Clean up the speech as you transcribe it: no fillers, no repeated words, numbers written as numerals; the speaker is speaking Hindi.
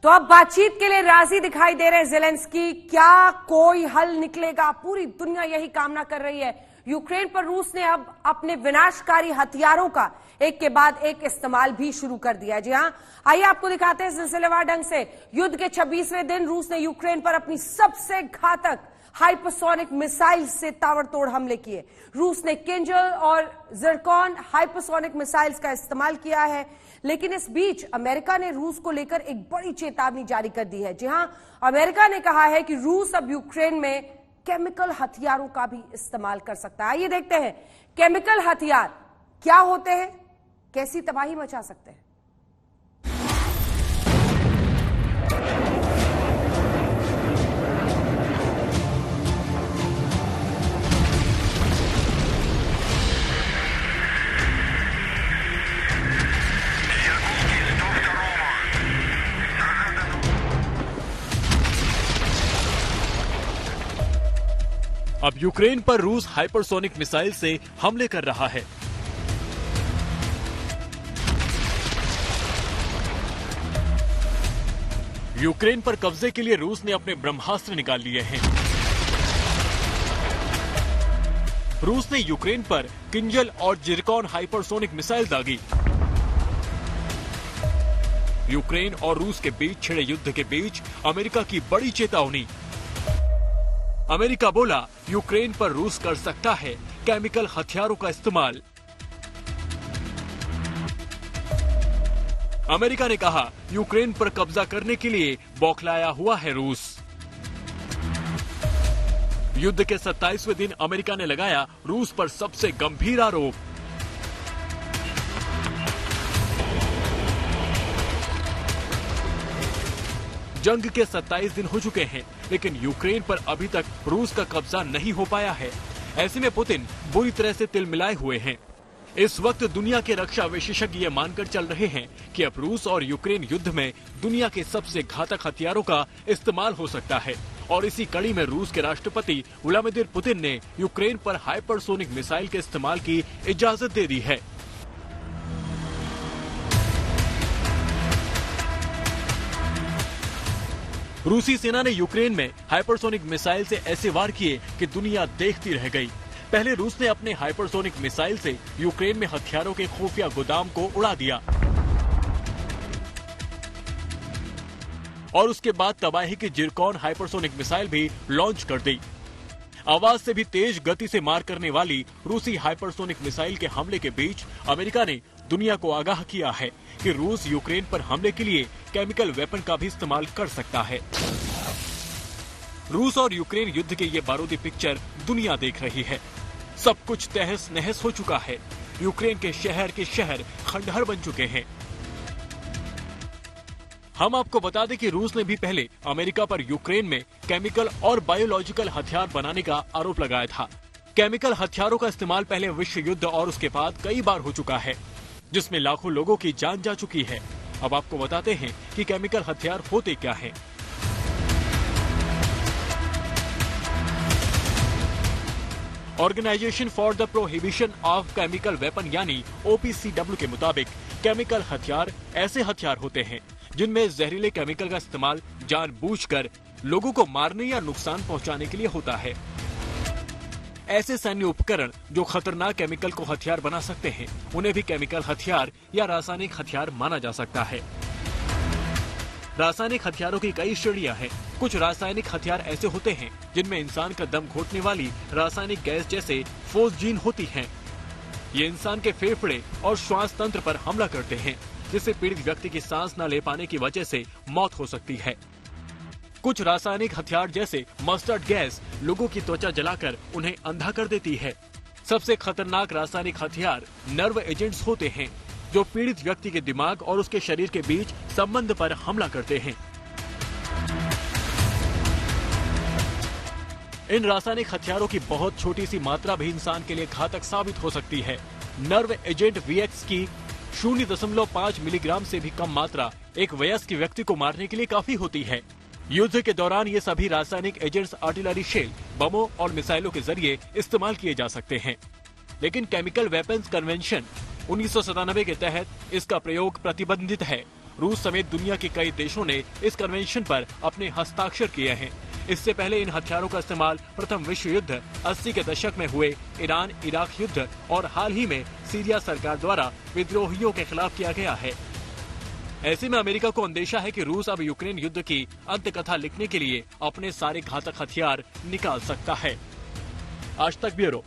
तो अब बातचीत के लिए राजी दिखाई दे रहे ज़ेलेंस्की। क्या कोई हल निकलेगा? पूरी दुनिया यही कामना कर रही है। यूक्रेन पर रूस ने अब अपने विनाशकारी हथियारों का एक के बाद एक इस्तेमाल भी शुरू कर दिया है। जी हां, आइए आपको दिखाते हैं सिलसिलेवार ढंग से। युद्ध के 26वें दिन रूस ने यूक्रेन पर अपनी सबसे घातक हाइपरसोनिक मिसाइल से ताबड़तोड़ हमले किए। रूस ने किंजल और जिरकॉन हाइपरसोनिक मिसाइल्स का इस्तेमाल किया है, लेकिन इस बीच अमेरिका ने रूस को लेकर एक बड़ी चेतावनी जारी कर दी है। जी हां, अमेरिका ने कहा है कि रूस अब यूक्रेन में केमिकल हथियारों का भी इस्तेमाल कर सकता है। आइए देखते हैं केमिकल हथियार क्या होते हैं, कैसी तबाही मचा सकते हैं। अब यूक्रेन पर रूस हाइपरसोनिक मिसाइल से हमले कर रहा है। यूक्रेन पर कब्जे के लिए रूस ने अपने ब्रह्मास्त्र निकाल लिए हैं। रूस ने यूक्रेन पर किंजल और जिरकॉन हाइपरसोनिक मिसाइल दागी। यूक्रेन और रूस के बीच छिड़े युद्ध के बीच अमेरिका की बड़ी चेतावनी। अमेरिका बोला, यूक्रेन पर रूस कर सकता है केमिकल हथियारों का इस्तेमाल। अमेरिका ने कहा, यूक्रेन पर कब्जा करने के लिए बौखलाया हुआ है रूस। युद्ध के 27वें दिन अमेरिका ने लगाया रूस पर सबसे गंभीर आरोप। जंग के 27 दिन हो चुके हैं, लेकिन यूक्रेन पर अभी तक रूस का कब्जा नहीं हो पाया है। ऐसे में पुतिन बुरी तरह से तिलमिलाए हुए हैं। इस वक्त दुनिया के रक्षा विशेषज्ञ ये मानकर चल रहे हैं कि अब रूस और यूक्रेन युद्ध में दुनिया के सबसे घातक हथियारों का इस्तेमाल हो सकता है। और इसी कड़ी में रूस के राष्ट्रपति व्लादिमीर पुतिन ने यूक्रेन पर हाइपरसोनिक मिसाइल के इस्तेमाल की इजाजत दे दी है। रूसी सेना ने यूक्रेन में हाइपरसोनिक मिसाइल से ऐसे वार किए कि दुनिया देखती रह गई। पहले रूस ने अपने हाइपरसोनिक मिसाइल से यूक्रेन में हथियारों के खुफिया गोदाम को उड़ा दिया और उसके बाद तबाही की जिरकॉन हाइपरसोनिक मिसाइल भी लॉन्च कर दी। आवाज से भी तेज गति से मार करने वाली रूसी हाइपरसोनिक मिसाइल के हमले के बीच अमेरिका ने दुनिया को आगाह किया है कि रूस यूक्रेन पर हमले के लिए केमिकल वेपन का भी इस्तेमाल कर सकता है। रूस और यूक्रेन युद्ध के ये बारूदी पिक्चर दुनिया देख रही है। सब कुछ तहस नहस हो चुका है। यूक्रेन के शहर खंडहर बन चुके हैं। हम आपको बता दें कि रूस ने भी पहले अमेरिका पर यूक्रेन में केमिकल और बायोलॉजिकल हथियार बनाने का आरोप लगाया था। केमिकल हथियारों का इस्तेमाल पहले विश्व युद्ध और उसके बाद कई बार हो चुका है, जिसमें लाखों लोगों की जान जा चुकी है। अब आपको बताते हैं कि केमिकल हथियार होते क्या हैं। Organisation for the prohibition of chemical weapon यानी OPCW के मुताबिक केमिकल हथियार ऐसे हथियार होते हैं जिनमें जहरीले केमिकल का इस्तेमाल जानबूझकर लोगों को मारने या नुकसान पहुंचाने के लिए होता है। ऐसे सैन्य उपकरण जो खतरनाक केमिकल को हथियार बना सकते हैं, उन्हें भी केमिकल हथियार या रासायनिक हथियार माना जा सकता है। रासायनिक हथियारों की कई श्रेणियां हैं। कुछ रासायनिक हथियार ऐसे होते हैं जिनमें इंसान का दम घोटने वाली रासायनिक गैस जैसे फोस्जीन होती हैं। ये इंसान के फेफड़े और श्वास तंत्र पर हमला करते हैं, जिससे पीड़ित व्यक्ति की सांस न ले पाने की वजह से मौत हो सकती है। कुछ रासायनिक हथियार जैसे मस्टर्ड गैस लोगों की त्वचा जलाकर उन्हें अंधा कर देती है। सबसे खतरनाक रासायनिक हथियार नर्व एजेंट्स होते हैं, जो पीड़ित व्यक्ति के दिमाग और उसके शरीर के बीच संबंध पर हमला करते हैं। इन रासायनिक हथियारों की बहुत छोटी सी मात्रा भी इंसान के लिए घातक साबित हो सकती है। नर्व एजेंट VX की 0.5 मिलीग्राम से भी कम मात्रा एक वयस्क व्यक्ति को मारने के लिए काफी होती है। युद्ध के दौरान ये सभी रासायनिक एजेंट्स आर्टिलरी शेल, बमों और मिसाइलों के जरिए इस्तेमाल किए जा सकते हैं, लेकिन केमिकल वेपन्स कन्वेंशन 1997 के तहत इसका प्रयोग प्रतिबंधित है रूस समेत दुनिया के कई देशों ने इस कन्वेंशन पर अपने हस्ताक्षर किए हैं। इससे पहले इन हथियारों का इस्तेमाल प्रथम विश्व युद्ध 80 के दशक में हुए ईरान इराक युद्ध और हाल ही में सीरिया सरकार द्वारा विद्रोहियों के खिलाफ किया गया है। ऐसे में अमेरिका को अंदेशा है कि रूस अब यूक्रेन युद्ध की अंत कथा लिखने के लिए अपने सारे घातक हथियार निकाल सकता है। आज तक ब्यूरो।